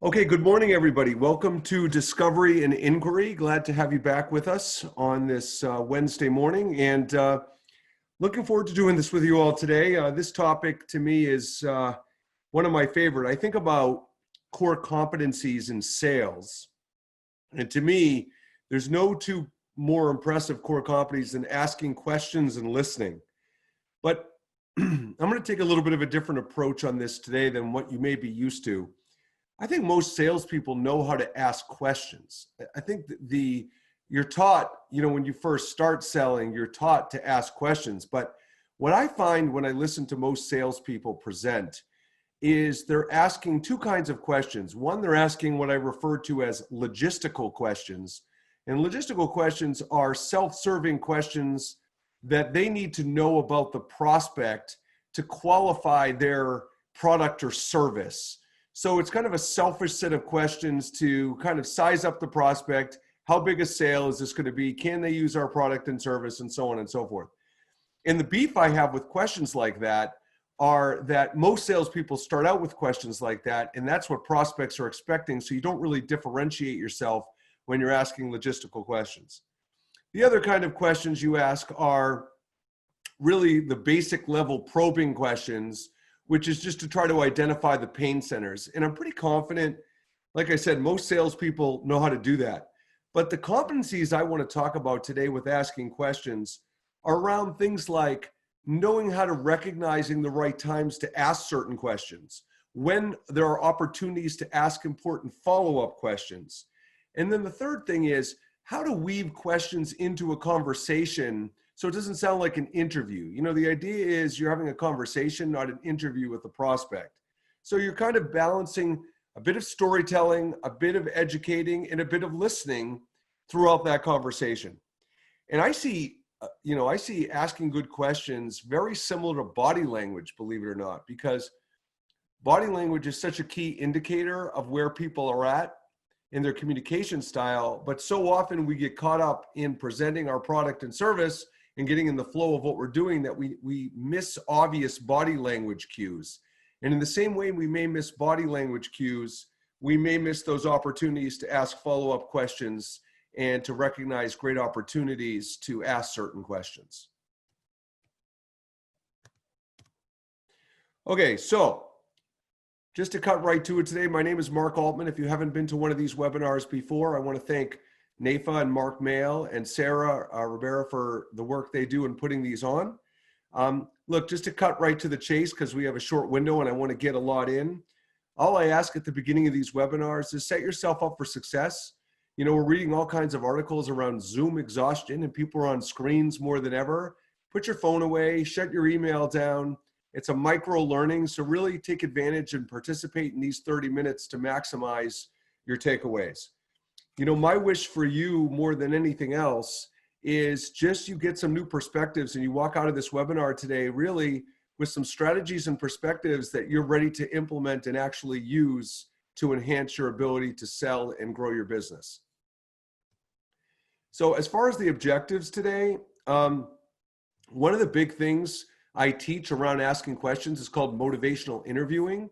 Okay, good morning, everybody. Welcome to Discovery and Inquiry. Glad to have you back with us on this Wednesday morning, and looking forward to doing this with you all today. This topic to me is one of my favorite. I think about core competencies in sales, and to me, there's no two more impressive core competencies than asking questions and listening. But I'm going to take a little bit of a different approach on this today than what you may be used to. I think most salespeople know how to ask questions. I think you're taught, when you first start selling, you're taught to ask questions. But what I find when I listen to most salespeople present is they're asking two kinds of questions. One, they're asking what I refer to as logistical questions. And logistical questions are self-serving questions that they need to know about the prospect to qualify their product or service. So it's kind of a selfish set of questions to kind of size up the prospect. How big a sale is this going to be? Can they use our product and service, and so on and so forth? And the beef I have with questions like that are that most salespeople start out with questions like that, and that's what prospects are expecting. So you don't really differentiate yourself when you're asking logistical questions. The other kind of questions you ask are really the basic level probing questions, which is just to try to identify the pain centers. And I'm pretty confident, like I said, most salespeople know how to do that. But the competencies I want to talk about today with asking questions are around things like knowing how to recognizing the right times to ask certain questions, when there are opportunities to ask important follow-up questions. And then the third thing is how to weave questions into a conversation so it doesn't sound like an interview. The idea is you're having a conversation, not an interview with the prospect. So you're kind of balancing a bit of storytelling, a bit of educating, and a bit of listening throughout that conversation. And I see asking good questions very similar to body language, believe it or not, because body language is such a key indicator of where people are at in their communication style. But so often we get caught up in presenting our product and service and getting in the flow of what we're doing that we miss obvious body language cues. And in the same way we may miss body language cues, we may miss those opportunities to ask follow-up questions and to recognize great opportunities to ask certain questions. Okay, so just to cut right to it today, my name is Mark Altman. If you haven't been to one of these webinars before, I want to thank Nafa and Mark Mail and Sarah Rivera for the work they do in putting these on. Look, just to cut right to the chase, because we have a short window and I want to get a lot in. All I ask at the beginning of these webinars is set yourself up for success. We're reading all kinds of articles around Zoom exhaustion and people are on screens more than ever. Put your phone away, shut your email down. It's a micro learning, so really take advantage and participate in these 30 minutes to maximize your takeaways. My wish for you more than anything else is just you get some new perspectives and you walk out of this webinar today really with some strategies and perspectives that you're ready to implement and actually use to enhance your ability to sell and grow your business. So as far as the objectives today, one of the big things I teach around asking questions is called motivational interviewing.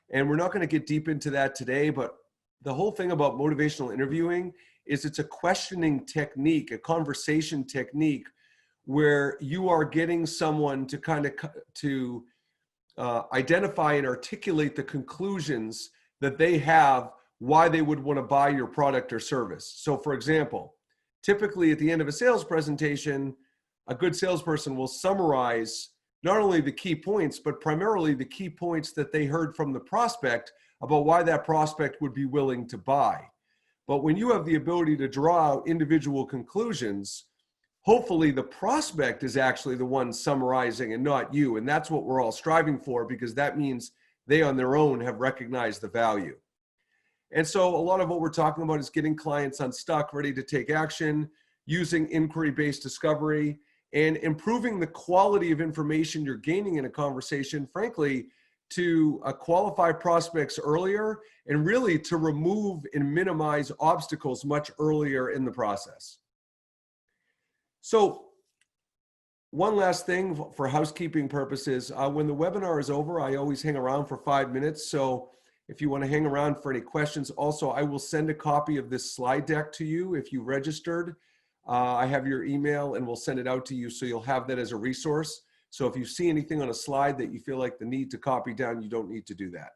And we're not going to get deep into that today, but the whole thing about motivational interviewing is it's a questioning technique, a conversation technique where you are getting someone to kind of identify and articulate the conclusions that they have why they would want to buy your product or service. So for example, typically at the end of a sales presentation, a good salesperson will summarize not only the key points, but primarily the key points that they heard from the prospect about why that prospect would be willing to buy. But when you have the ability to draw out individual conclusions, hopefully the prospect is actually the one summarizing and not you. And that's what we're all striving for, because that means they on their own have recognized the value. And so a lot of what we're talking about is getting clients unstuck, ready to take action, using inquiry-based discovery, and improving the quality of information you're gaining in a conversation, frankly, to qualify prospects earlier and really to remove and minimize obstacles much earlier in the process. So one last thing for housekeeping purposes, when the webinar is over, I always hang around for 5 minutes. So if you want to hang around for any questions. Also, I will send a copy of this slide deck to you if you registered. I have your email and we'll send it out to you so you'll have that as a resource. So if you see anything on a slide that you feel like the need to copy down, you don't need to do that.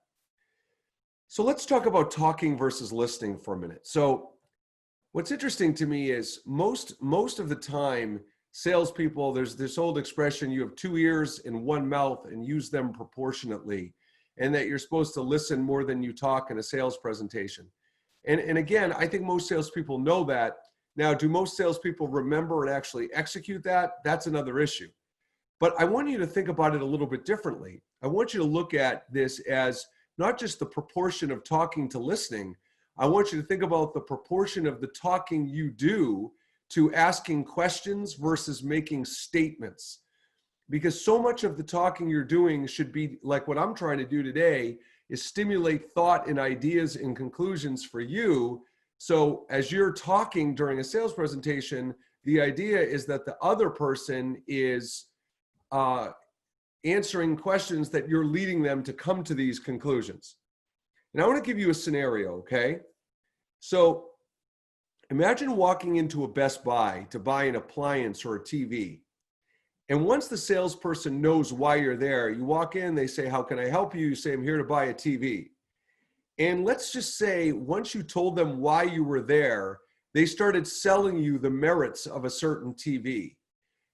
So let's talk about talking versus listening for a minute. So what's interesting to me is most of the time, salespeople, there's this old expression, you have 2 ears and 1 mouth and use them proportionately, and that you're supposed to listen more than you talk in a sales presentation. And again, I think most salespeople know that. Now, do most salespeople remember and actually execute that? That's another issue. But I want you to think about it a little bit differently. I want you to look at this as not just the proportion of talking to listening. I want you to think about the proportion of the talking you do to asking questions versus making statements. Because so much of the talking you're doing should be like what I'm trying to do today, is stimulate thought and ideas and conclusions for you. So as you're talking during a sales presentation, the idea is that the other person is answering questions that you're leading them to come to these conclusions. And I want to give you a scenario, okay? So imagine walking into a Best Buy to buy an appliance or a TV. And once the salesperson knows why you're there, you walk in, they say, how can I help you? You say, I'm here to buy a TV. And let's just say, once you told them why you were there, they started selling you the merits of a certain TV.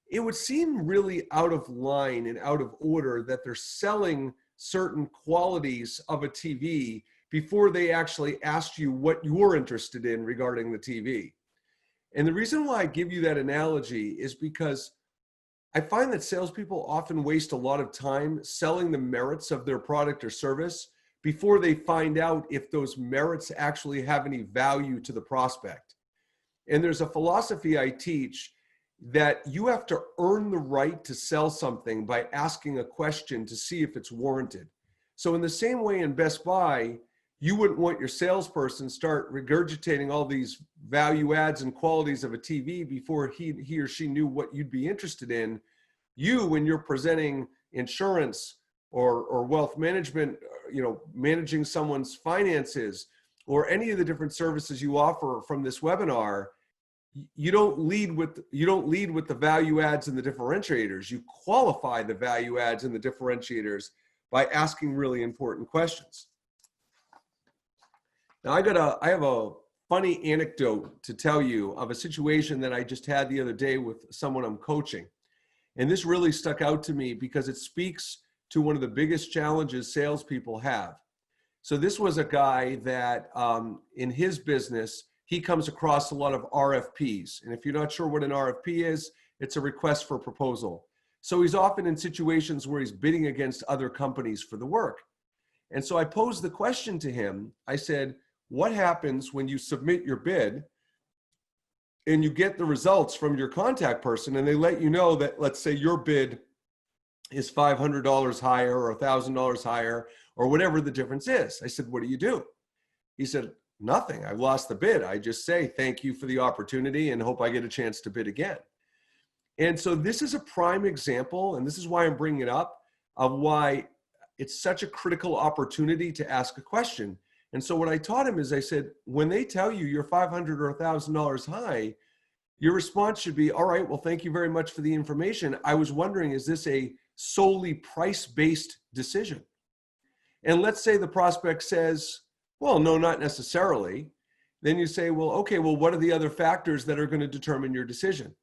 It would seem really out of line and out of order that they're selling certain qualities of a TV before they actually asked you what you're interested in regarding the TV. And the reason why I give you that analogy is because I find that salespeople often waste a lot of time selling the merits of their product or service before they find out if those merits actually have any value to the prospect. And there's a philosophy I teach that you have to earn the right to sell something by asking a question to see if it's warranted. So in the same way in Best Buy, you wouldn't want your salesperson start regurgitating all these value adds and qualities of a TV before he or she knew what you'd be interested in. You, when you're presenting insurance or wealth management, managing someone's finances or any of the different services you offer from this webinar, you don't lead with the value adds and the differentiators. You qualify the value adds and the differentiators by asking really important questions. Now I have a funny anecdote to tell you of a situation that I just had the other day with someone I'm coaching. And this really stuck out to me because it speaks to one of the biggest challenges salespeople have. So this was a guy that in his business, he comes across a lot of RFPs. And if you're not sure what an RFP is, it's a request for proposal. So he's often in situations where he's bidding against other companies for the work. And so I posed the question to him. I said, what happens when you submit your bid and you get the results from your contact person and they let you know that, let's say your bid is $500 higher or $1,000 higher or whatever the difference is? I said, what do you do? He said, nothing. I lost the bid. I just say, thank you for the opportunity and hope I get a chance to bid again. And so this is a prime example, and this is why I'm bringing it up, of why it's such a critical opportunity to ask a question. And so what I taught him is I said, when they tell you you're $500 or $1,000 high, your response should be, all right, well, thank you very much for the information. I was wondering, is this a solely price-based decision? And let's say the prospect says, well, no, not necessarily. Then you say, well, okay, well, what are the other factors that are going to determine your decision?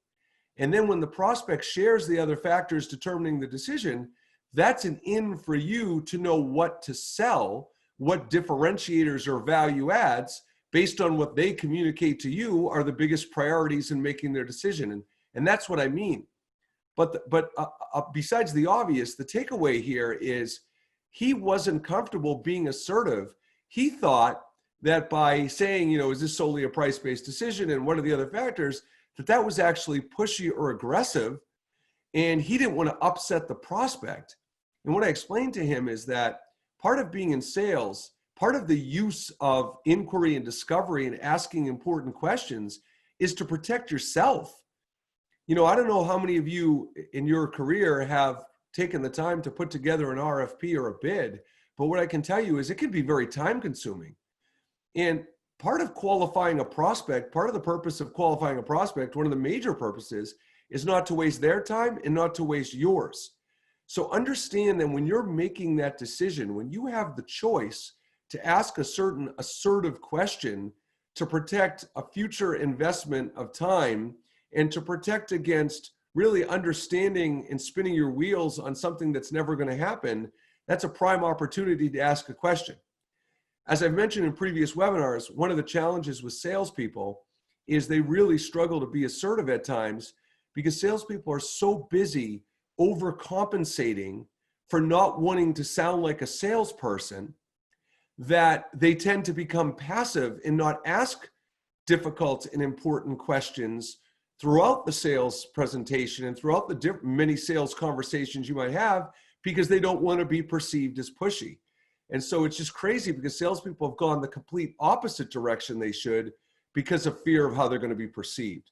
And then when the prospect shares the other factors determining the decision, that's an in for you to know what to sell, what differentiators or value adds based on what they communicate to you are the biggest priorities in making their decision. And that's what I mean. But besides the obvious, the takeaway here is he wasn't comfortable being assertive. He thought that by saying, is this solely a price-based decision and what are the other factors, that was actually pushy or aggressive, and he didn't want to upset the prospect. And what I explained to him is that part of being in sales, part of the use of inquiry and discovery and asking important questions is to protect yourself. I don't know how many of you in your career have taken the time to put together an RFP or a bid, But what I can tell you is it can be very time consuming. And part of qualifying a prospect, part of the purpose of qualifying a prospect, one of the major purposes is not to waste their time and not to waste yours. So understand that when you're making that decision, when you have the choice to ask a certain assertive question to protect a future investment of time and to protect against really understanding and spinning your wheels on something that's never going to happen, that's a prime opportunity to ask a question. As I've mentioned in previous webinars, one of the challenges with salespeople is they really struggle to be assertive at times because salespeople are so busy overcompensating for not wanting to sound like a salesperson that they tend to become passive and not ask difficult and important questions throughout the sales presentation and throughout the many sales conversations you might have because they don't want to be perceived as pushy. And so it's just crazy because salespeople have gone the complete opposite direction they should because of fear of how they're going to be perceived.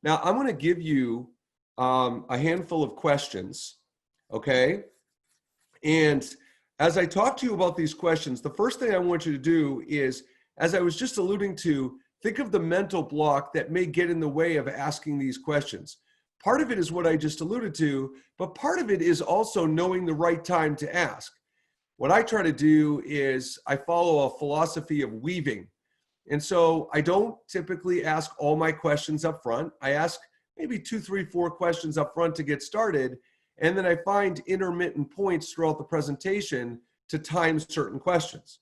Now, I'm going to give you a handful of questions, okay? And as I talk to you about these questions, the first thing I want you to do is, as I was just alluding to, think of the mental block that may get in the way of asking these questions. Part of it is what I just alluded to, but part of it is also knowing the right time to ask. What I try to do is I follow a philosophy of weaving. And so I don't typically ask all my questions up front. I ask maybe 2, 3, 4 questions up front to get started. And then I find intermittent points throughout the presentation to time certain questions.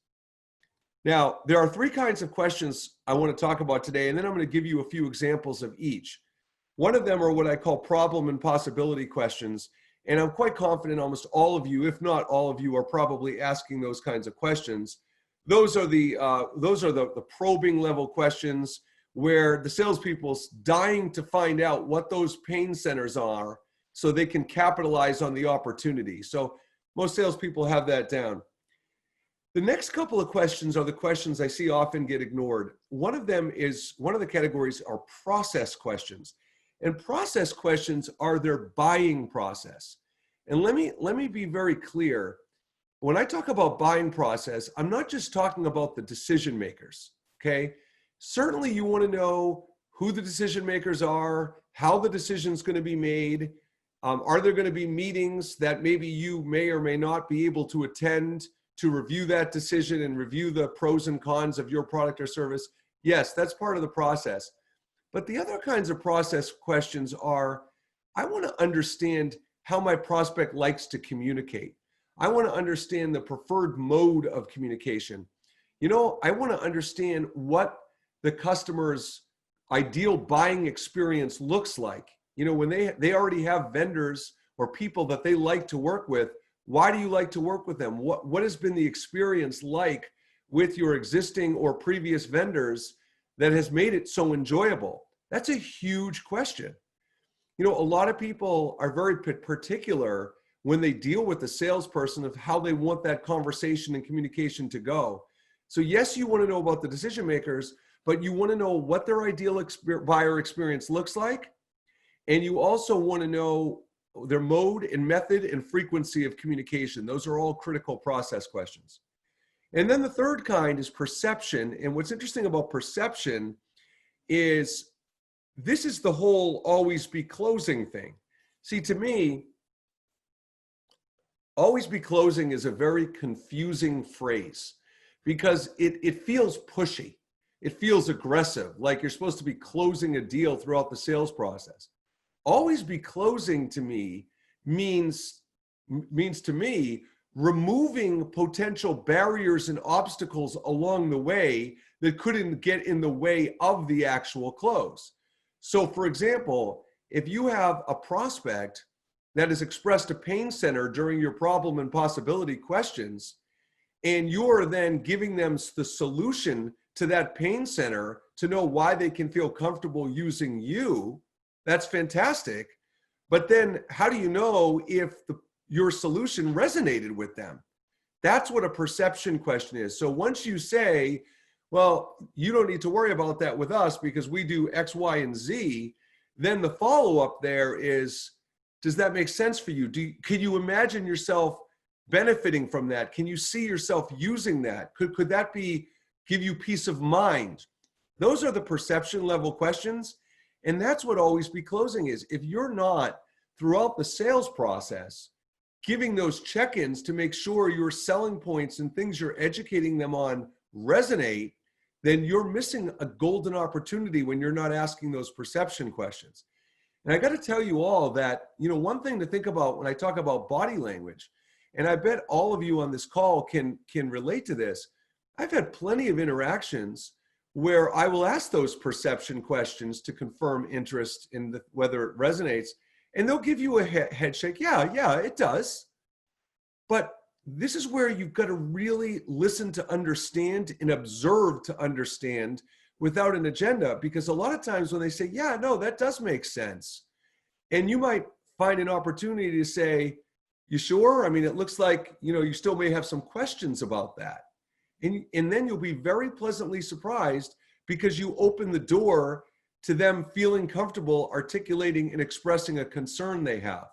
Now, there are 3 kinds of questions I want to talk about today, and then I'm going to give you a few examples of each. One of them are what I call problem and possibility questions. And I'm quite confident almost all of you, if not all of you, are probably asking those kinds of questions. Those are the probing level questions where the salespeople's dying to find out what those pain centers are so they can capitalize on the opportunity. So most salespeople have that down. The next couple of questions are the questions I see often get ignored. One of the categories are process questions. And process questions are their buying process. And let me be very clear. When I talk about buying process, I'm not just talking about the decision makers, okay? Certainly you want to know who the decision makers are, how the decision's going to be made. Are there going to be meetings that maybe you may or may not be able to attend to review that decision and review the pros and cons of your product or service? Yes, that's part of the process. But the other kinds of process questions are, I want to understand how my prospect likes to communicate. I want to understand the preferred mode of communication. You know, I want to understand what the customer's ideal buying experience looks like. You know, when they already have vendors or people that they like to work with, why do you like to work with them? What has been the experience like with your existing or previous vendors that has made it so enjoyable? That's a huge question. You know, a lot of people are very particular when they deal with the salesperson of how they want that conversation and communication to go. So yes, you want to know about the decision makers, but you want to know what their ideal buyer experience looks like. And you also want to know their mode and method and frequency of communication. Those are all critical process questions. And then the third kind is perception. And what's interesting about perception is this is the whole always be closing thing. See, to me, always be closing is a very confusing phrase because it feels pushy. It feels aggressive, like you're supposed to be closing a deal throughout the sales process. Always be closing to me means to me removing potential barriers and obstacles along the way that couldn't get in the way of the actual close. So for example, if you have a prospect that has expressed a pain center during your problem and possibility questions, and you're then giving them the solution to that pain center to know why they can feel comfortable using you, that's fantastic. But then how do you know if your solution resonated with them? That's what a perception question is. So once you say, well, you don't need to worry about that with us because we do X, Y, and Z, then the follow-up there is, does that make sense for you? Can you imagine yourself benefiting from that? Can you see yourself using that? Could that give you peace of mind? Those are the perception level questions. And that's what always be closing is. If you're not throughout the sales process giving those check-ins to make sure your selling points and things you're educating them on resonate, then you're missing a golden opportunity when you're not asking those perception questions. And I got to tell you all that, one thing to think about when I talk about body language, and I bet all of you on this call can relate to this. I've had plenty of interactions where I will ask those perception questions to confirm interest in whether it resonates, and they'll give you a head shake. Yeah, it does. But this is where you've got to really listen to understand and observe to understand without an agenda, because a lot of times when they say, yeah, no, that does make sense. And you might find an opportunity to say, you sure? I mean, it looks like, you still may have some questions about that. And then you'll be very pleasantly surprised because you open the door to them feeling comfortable articulating and expressing a concern they have.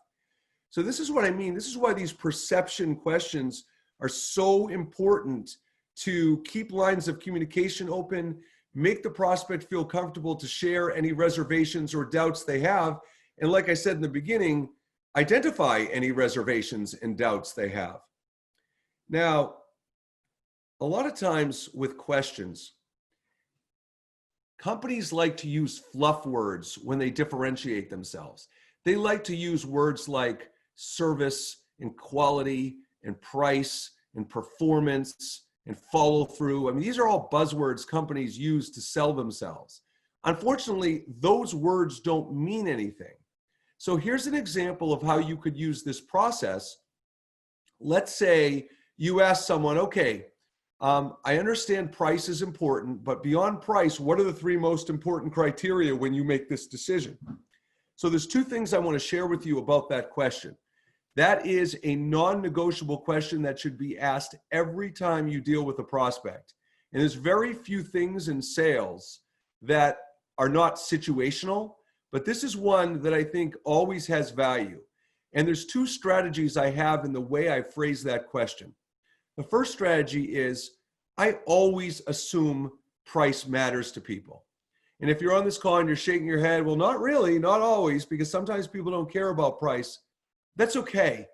So this is what I mean. This is why these perception questions are so important, to keep lines of communication open, make the prospect feel comfortable to share any reservations or doubts they have. And like I said in the beginning, identify any reservations and doubts they have. Now, a lot of times with questions, companies like to use fluff words when they differentiate themselves. They like to use words like service and quality and price and performance and follow through. I mean, these are all buzzwords companies use to sell themselves. Unfortunately, those words don't mean anything. So here's an example of how you could use this process. Let's say you ask someone, okay, I understand price is important, but beyond price, what are the 3 most important criteria when you make this decision? So there's 2 things I want to share with you about that question. That is a non-negotiable question that should be asked every time you deal with a prospect. And there's very few things in sales that are not situational, but this is one that I think always has value. And there's 2 strategies I have in the way I phrase that question. The first strategy is I always assume price matters to people. And if you're on this call and you're shaking your head, well, not really, not always, because sometimes people don't care about price. That's okay.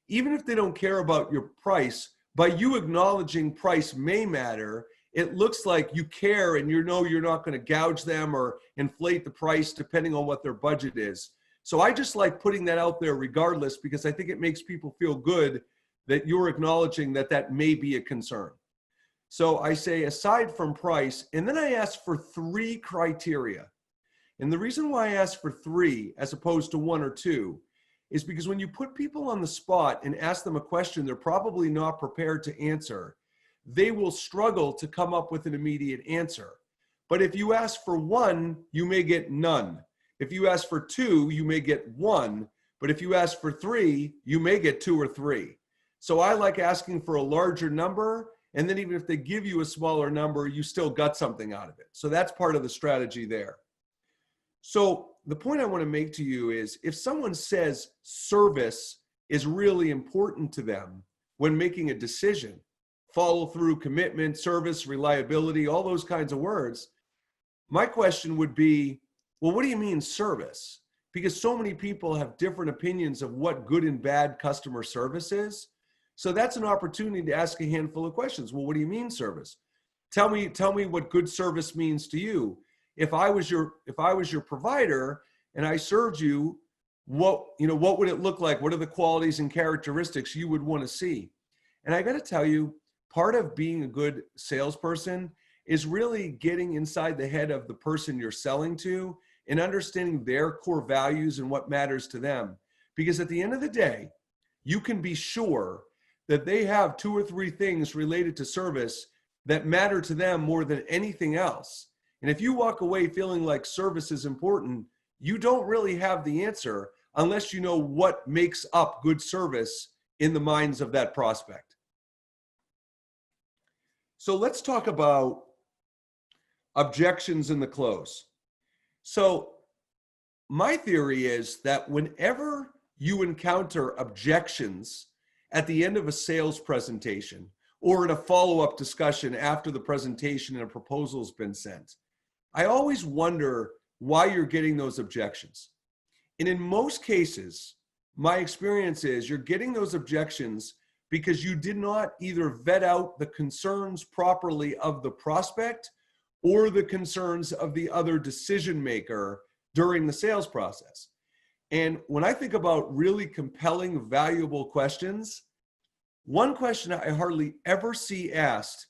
Even if they don't care about your price, by you acknowledging price may matter, it looks like you care and you're not going to gouge them or inflate the price depending on what their budget is. So I just like putting that out there regardless, because I think it makes people feel good that you're acknowledging that that may be a concern. So I say aside from price, and then I ask for 3 criteria. And the reason why I ask for 3 as opposed to 1 or 2 is because when you put people on the spot and ask them a question they're probably not prepared to answer, they will struggle to come up with an immediate answer. But if you ask for 1, you may get none. If you ask for 2, you may get 1. But if you ask for 3, you may get 2 or 3. So I like asking for a larger number, and then even if they give you a smaller number, you still got something out of it. So that's part of the strategy there. So the point I want to make to you is, if someone says service is really important to them when making a decision, follow through, commitment, service, reliability, all those kinds of words, my question would be, well, what do you mean service? Because so many people have different opinions of what good and bad customer service is. So that's an opportunity to ask a handful of questions. Well, what do you mean service? Tell me what good service means to you. If I was your provider and I served you, what would it look like? What are the qualities and characteristics you would want to see? And I got to tell you, part of being a good salesperson is really getting inside the head of the person you're selling to and understanding their core values and what matters to them. Because at the end of the day, you can be sure that they have 2 or 3 things related to service that matter to them more than anything else. And if you walk away feeling like service is important, you don't really have the answer unless you know what makes up good service in the minds of that prospect. So let's talk about objections in the close. So my theory is that whenever you encounter objections at the end of a sales presentation or in a follow-up discussion after the presentation and a proposal's been sent. I always wonder why you're getting those objections. And in most cases, my experience is you're getting those objections because you did not either vet out the concerns properly of the prospect or the concerns of the other decision maker during the sales process. And when I think about really compelling, valuable questions, one question I hardly ever see asked,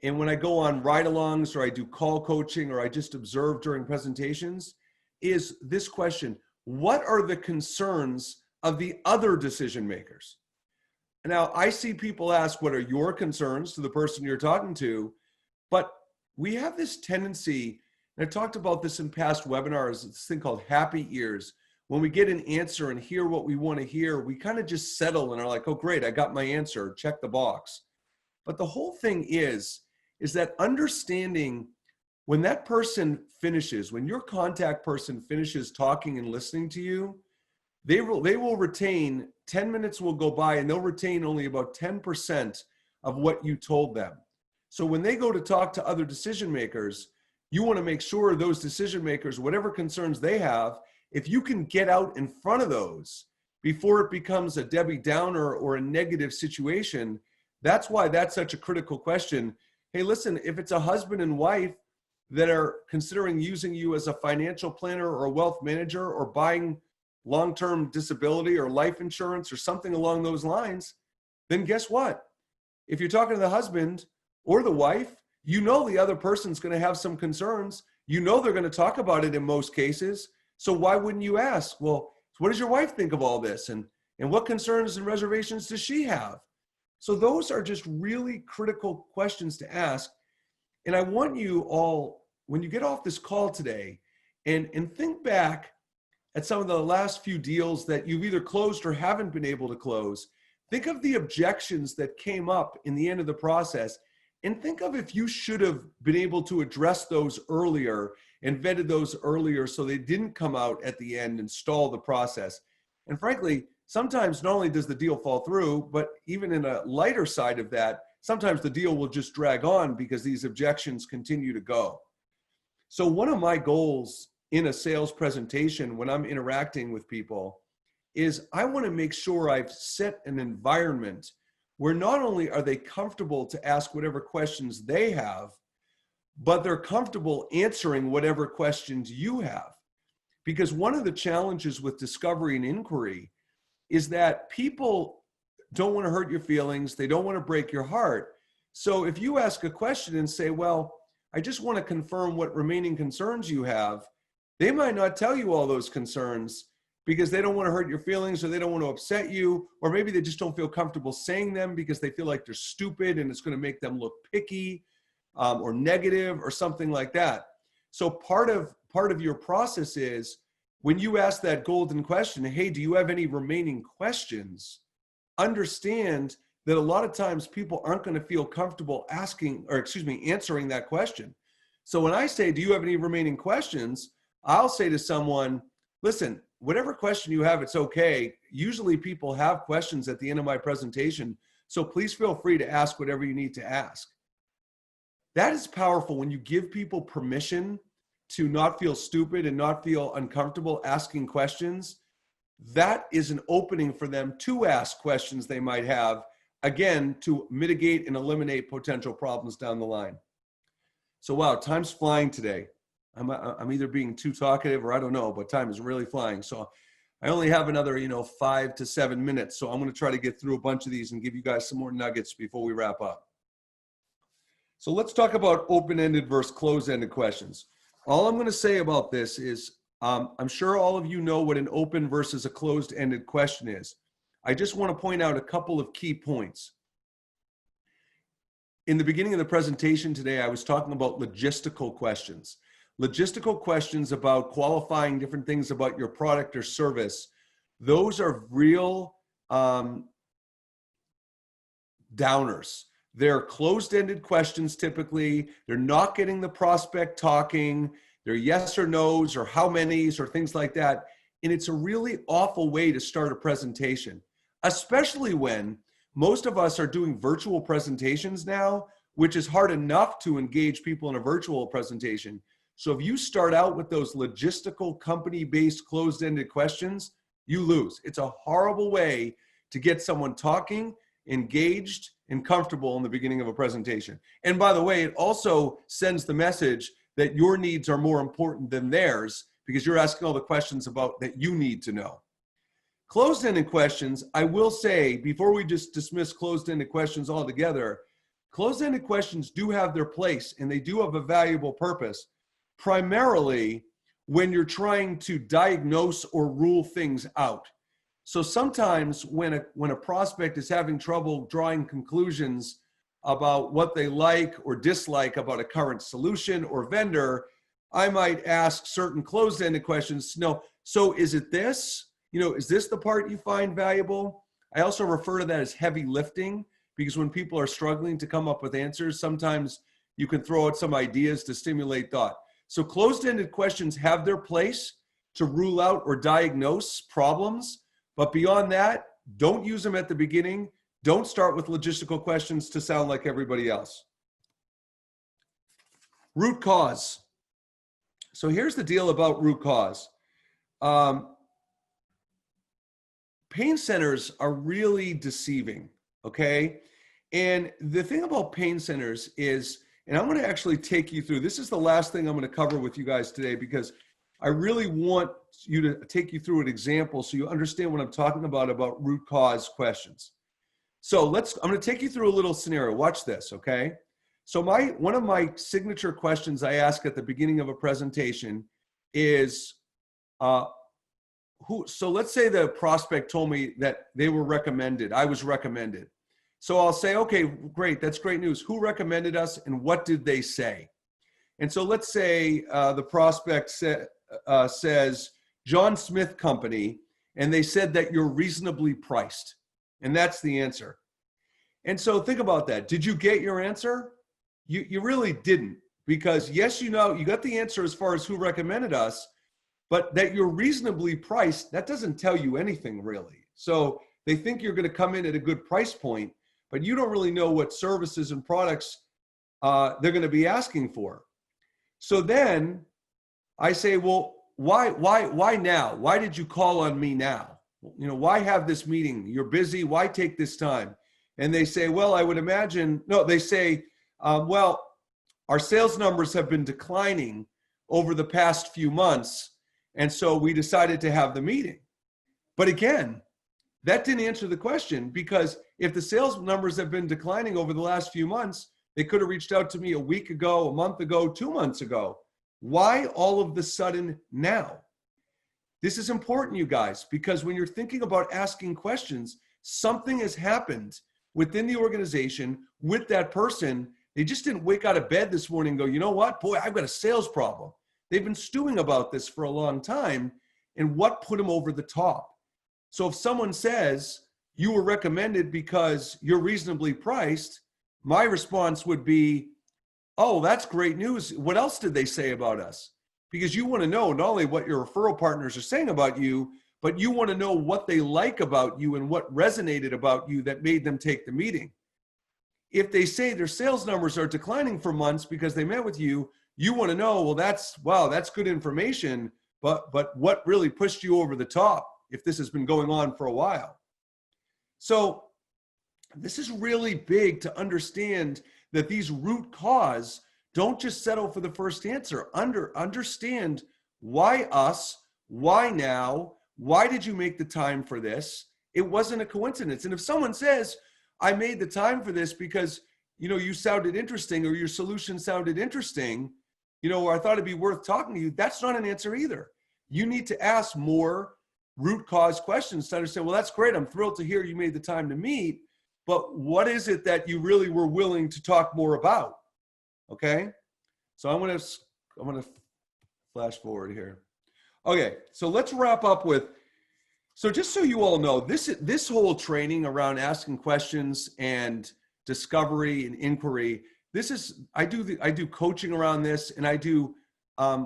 and when I go on ride-alongs or I do call coaching or I just observe during presentations, is this question: what are the concerns of the other decision makers? Now, I see people ask, what are your concerns to the person you're talking to? But we have this tendency, and I talked about this in past webinars, this thing called happy ears. When we get an answer and hear what we want to hear, we kind of just settle and are like, oh, great, I got my answer, check the box. But the whole thing is that understanding when that person finishes, when your contact person finishes talking and listening to you, they will retain, 10 minutes will go by and they'll retain only about 10% of what you told them. So when they go to talk to other decision makers, you want to make sure those decision makers, whatever concerns they have, if you can get out in front of those before it becomes a Debbie Downer or a negative situation, that's why that's such a critical question. Hey, listen, if it's a husband and wife that are considering using you as a financial planner or a wealth manager or buying long-term disability or life insurance or something along those lines, then guess what? If you're talking to the husband or the wife, you know the other person's going to have some concerns. You know they're going to talk about it in most cases. So why wouldn't you ask, well, what does your wife think of all this? And what concerns and reservations does she have? So those are just really critical questions to ask. And I want you all, when you get off this call today, and think back at some of the last few deals that you've either closed or haven't been able to close. Think of the objections that came up in the end of the process, and think of if you should have been able to address those earlier and vetted those earlier so they didn't come out at the end and stall the process. And frankly, sometimes not only does the deal fall through, but even in a lighter side of that, sometimes the deal will just drag on because these objections continue to go. So one of my goals in a sales presentation when I'm interacting with people is I want to make sure I've set an environment where not only are they comfortable to ask whatever questions they have, but they're comfortable answering whatever questions you have. Because one of the challenges with discovery and inquiry is that people don't want to hurt your feelings. They don't want to break your heart. So if you ask a question and say, well, I just want to confirm what remaining concerns you have, they might not tell you all those concerns because they don't want to hurt your feelings or they don't want to upset you, or maybe they just don't feel comfortable saying them because they feel like they're stupid and it's going to make them look picky or negative or something like that. So part of your process is when you ask that golden question, hey, do you have any remaining questions? Understand that a lot of times people aren't going to feel comfortable answering that question. So when I say, do you have any remaining questions? I'll say to someone, listen, whatever question you have, it's okay. Usually people have questions at the end of my presentation, so please feel free to ask whatever you need to ask. That is powerful when you give people permission to not feel stupid and not feel uncomfortable asking questions. That is an opening for them to ask questions they might have, again, to mitigate and eliminate potential problems down the line. So wow, time's flying today. I'm either being too talkative or I don't know, but time is really flying. So I only have another, 5 to 7 minutes. So I'm going to try to get through a bunch of these and give you guys some more nuggets before we wrap up. So let's talk about open-ended versus closed-ended questions. All I'm going to say about this is I'm sure all of you know what an open versus a closed-ended question is. I just want to point out a couple of key points. In the beginning of the presentation today, I was talking about logistical questions. Logistical questions about qualifying different things about your product or service. Those are real downers. They're closed-ended questions typically. They're not getting the prospect talking. They're yes or no's or how many's or things like that. And it's a really awful way to start a presentation, especially when most of us are doing virtual presentations now, which is hard enough to engage people in a virtual presentation. So if you start out with those logistical company-based closed-ended questions, you lose. It's a horrible way to get someone talking, engaged, and comfortable in the beginning of a presentation. And by the way, it also sends the message that your needs are more important than theirs because you're asking all the questions about that you need to know. Closed-ended questions, I will say, before we just dismiss closed-ended questions altogether, closed-ended questions do have their place and they do have a valuable purpose, primarily when you're trying to diagnose or rule things out. So sometimes when a prospect is having trouble drawing conclusions about what they like or dislike about a current solution or vendor, I might ask certain closed-ended questions. No, so is it this? Is this the part you find valuable? I also refer to that as heavy lifting because when people are struggling to come up with answers, sometimes you can throw out some ideas to stimulate thought. So closed-ended questions have their place to rule out or diagnose problems. But beyond that, don't use them at the beginning. Don't start with logistical questions to sound like everybody else. Root cause. So here's the deal about root cause. Pain centers are really deceiving, okay? And the thing about pain centers is, and I'm going to actually take you through, this is the last thing I'm going to cover with you guys today because I really want you to take you through an example so you understand what I'm talking about root cause questions. So I'm going to take you through a little scenario. Watch this, okay? So one of my signature questions I ask at the beginning of a presentation is, so let's say the prospect told me that they were recommended, I was recommended. So I'll say, okay, great, that's great news. Who recommended us and what did they say? And so let's say the prospect says John Smith Company, and they said that you're reasonably priced. And that's the answer. And so think about that. Did you get your answer? You really didn't, because yes, you got the answer as far as who recommended us, but that you're reasonably priced, that doesn't tell you anything really. So they think you're going to come in at a good price point, but you don't really know what services and products they're going to be asking for. So then I say, well, why now? Why did you call on me now? Why have this meeting? You're busy. Why take this time? And they say, well, I would imagine, no, they say, well, our sales numbers have been declining over the past few months. And so we decided to have the meeting. But again, that didn't answer the question, because if the sales numbers have been declining over the last few months, they could have reached out to me a week ago, a month ago, 2 months ago. Why all of the sudden now? This is important, you guys, because when you're thinking about asking questions, something has happened within the organization with that person. They just didn't wake out of bed this morning and go, you know what, boy, I've got a sales problem. They've been stewing about this for a long time, and what put them over the top? So if someone says you were recommended because you're reasonably priced, my response would be, oh, that's great news. What else did they say about us? Because you want to know not only what your referral partners are saying about you, but you want to know what they like about you and what resonated about you that made them take the meeting. If they say their sales numbers are declining for months because they met with you, you want to know, well, that's good information, but what really pushed you over the top if this has been going on for a while? So this is really big to understand that these root cause, don't just settle for the first answer. Understand why us, why now, why did you make the time for this? It wasn't a coincidence. And if someone says, I made the time for this because, you sounded interesting, or your solution sounded interesting, or I thought it'd be worth talking to you, that's not an answer either. You need to ask more root cause questions to understand, well, that's great. I'm thrilled to hear you made the time to meet, but what is it that you really were willing to talk more about? Okay. So I'm going to flash forward here. Okay. So let's wrap up with, so just so you all know, this whole training around asking questions and discovery and inquiry, I do coaching around this, and I do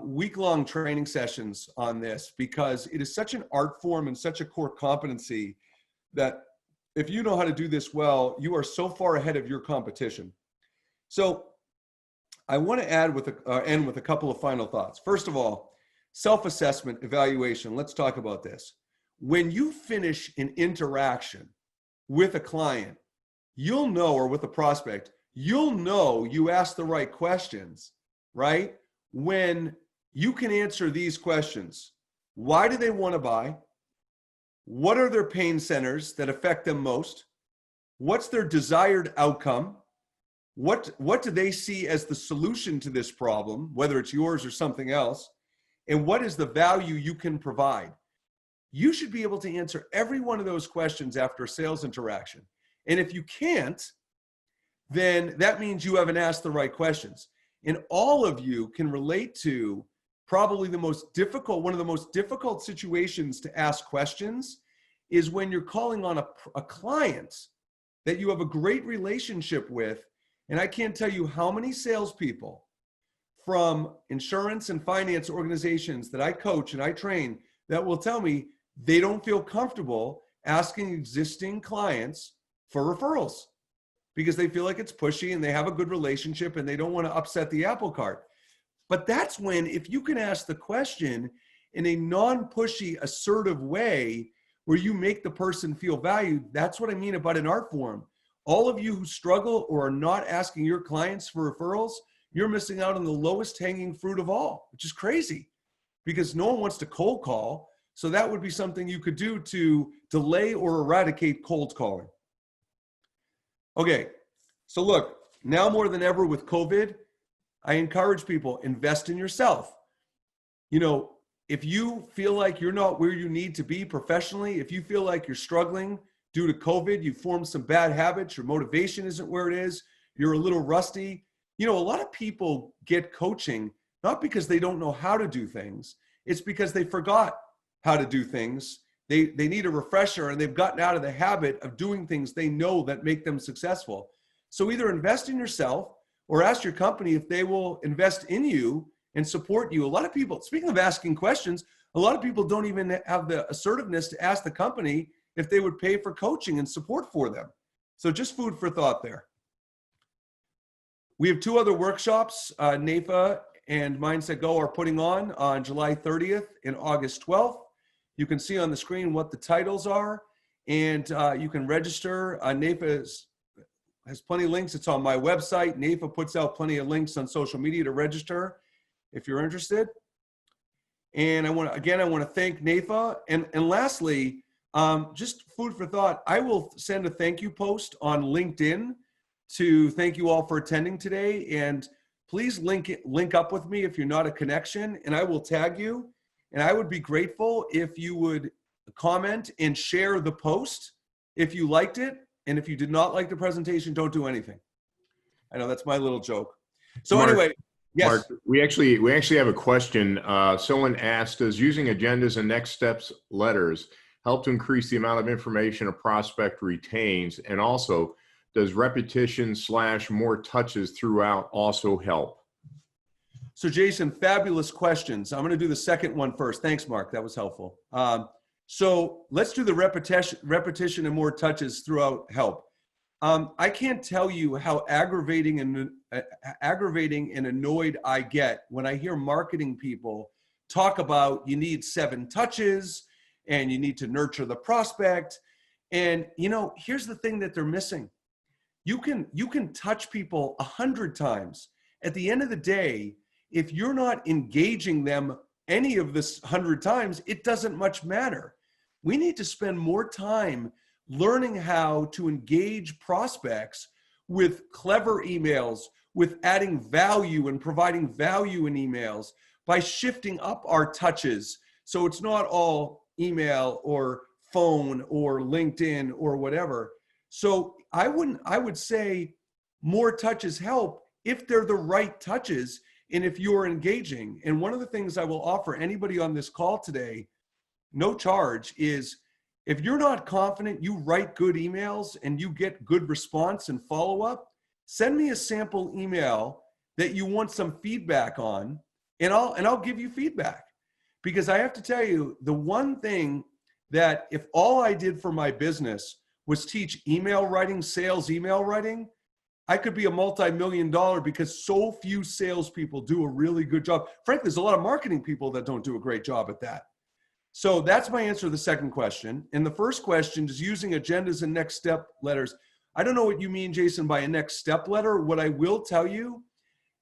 week-long training sessions on this because it is such an art form and such a core competency that if you know how to do this well, you are so far ahead of your competition. So I want to end with a couple of final thoughts. First of all, self-assessment, evaluation. Let's talk about this. When you finish an interaction with a client, you'll know, or with a prospect, you'll know you asked the right questions, right? When you can answer these questions. Why do they want to buy? What are their pain centers that affect them most? What's their desired outcome? What do they see as the solution to this problem, whether it's yours or something else? And what is the value you can provide? You should be able to answer every one of those questions after a sales interaction. And if you can't, then that means you haven't asked the right questions. And all of you can relate to probably one of the most difficult situations to ask questions is when you're calling on a client that you have a great relationship with. And I can't tell you how many salespeople from insurance and finance organizations that I coach and I train that will tell me they don't feel comfortable asking existing clients for referrals because they feel like it's pushy and they have a good relationship and they don't want to upset the apple cart. But that's when, if you can ask the question in a non-pushy, assertive way where you make the person feel valued, that's what I mean about an art form. All of you who struggle or are not asking your clients for referrals, you're missing out on the lowest hanging fruit of all, which is crazy because no one wants to cold call. So that would be something you could do to delay or eradicate cold calling. Okay, so look, now more than ever with COVID, I encourage people, invest in yourself. You know, if you feel like you're not where you need to be professionally, if you feel like you're struggling due to COVID, you formed some bad habits, your motivation isn't where it is, you're a little rusty. You know, a lot of people get coaching, not because they don't know how to do things, it's because they forgot how to do things. They need a refresher and they've gotten out of the habit of doing things they know that make them successful. So either invest in yourself or ask your company if they will invest in you and support you. A lot of people, speaking of asking questions, a lot of people don't even have the assertiveness to ask the company if they would pay for coaching and support for them. So just food for thought there. We have two other workshops, NAFA and Mindset Go are putting on July 30th and August 12th. You can see on the screen what the titles are, and you can register. NAFA has plenty of links. It's on my website. NAFA puts out plenty of links on social media to register if you're interested. And I want to thank NAFA. And lastly, just food for thought, I will send a thank you post on LinkedIn to thank you all for attending today. And please link up with me if you're not a connection, and I will tag you. And I would be grateful if you would comment and share the post if you liked it. And if you did not like the presentation, don't do anything. I know that's my little joke. So Mark, anyway, yes. Mark, we actually have a question. Someone asked, does using agendas and next steps letters help to increase the amount of information a prospect retains? And also, does repetition / more touches throughout also help? So Jason, fabulous questions. I'm going to do the second one first. Thanks, Mark. That was helpful. So let's do the repetition and more touches throughout help. I can't tell you how aggravating and annoyed I get when I hear marketing people talk about you need 7 touches and you need to nurture the prospect. And you know, here's the thing that they're missing. You can touch people 100 times. At the end of the day, if you're not engaging them any of this 100 times, it doesn't much matter. We need to spend more time learning how to engage prospects with clever emails, with adding value and providing value in emails by shifting up our touches. So it's not all email or phone or LinkedIn or whatever. So I would say more touches help if they're the right touches and if you're engaging. And one of the things I will offer anybody on this call today, no charge, is if you're not confident you write good emails and you get good response and follow-up, send me a sample email that you want some feedback on, and I'll give you feedback. Because I have to tell you, the one thing that if all I did for my business was teach email writing, sales email writing, I could be a multi-million-dollar because so few salespeople do a really good job. Frankly, there's a lot of marketing people that don't do a great job at that. So that's my answer to the second question. And the first question is using agendas and next step letters. I don't know what you mean, Jason, by a next step letter. What I will tell you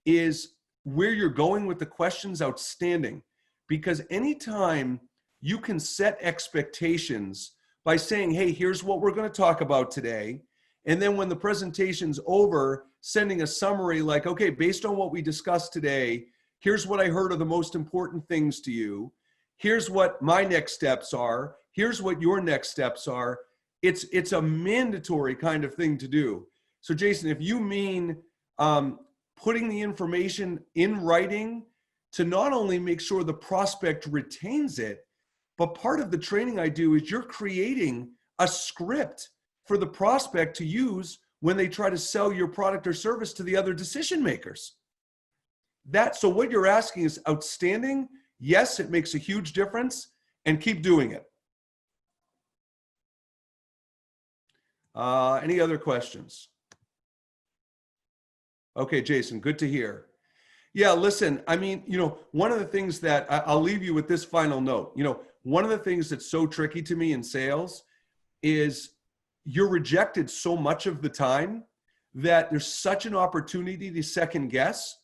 is where you're going with the question's outstanding, because anytime you can set expectations by saying, hey, here's what we're going to talk about today. And then when the presentation's over, sending a summary like, okay, based on what we discussed today, here's what I heard are the most important things to you. Here's what my next steps are. Here's what your next steps are. It's a mandatory kind of thing to do. So Jason, if you mean putting the information in writing to not only make sure the prospect retains it, but part of the training I do is you're creating a script for the prospect to use when they try to sell your product or service to the other decision makers. So what you're asking is outstanding. Yes, it makes a huge difference, and keep doing it. Any other questions? Okay, Jason, good to hear. Yeah, listen, I mean, one of the things that I'll leave you with this final note, one of the things that's so tricky to me in sales is you're rejected so much of the time that there's such an opportunity to second guess.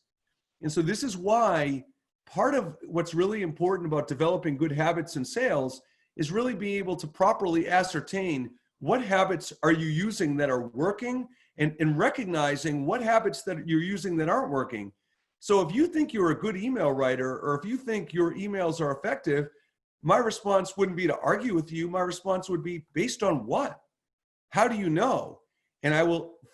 And so this is why part of what's really important about developing good habits in sales is really being able to properly ascertain what habits are you using that are working, and recognizing what habits that you're using that aren't working. So if you think you're a good email writer, or if you think your emails are effective, my response wouldn't be to argue with you. My response would be based on what? How do you know? And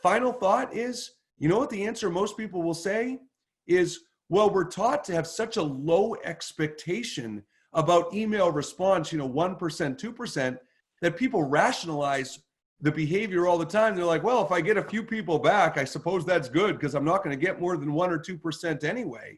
final thought is, you know what the answer most people will say is, well, we're taught to have such a low expectation about email response, 1%, 2%, that people rationalize the behavior all the time. They're like, well, if I get a few people back, I suppose that's good because I'm not going to get more than 1 or 2% anyway.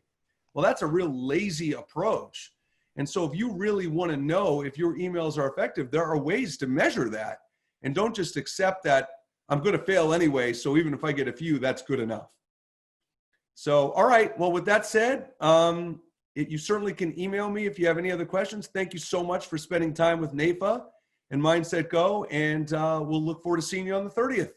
Well, that's a real lazy approach. And so if you really want to know if your emails are effective, there are ways to measure that. And don't just accept that I'm going to fail anyway, so even if I get a few, that's good enough. So, all right. Well, with that said, you certainly can email me if you have any other questions. Thank you so much for spending time with NAFA and Mindset Go, and we'll look forward to seeing you on the 30th.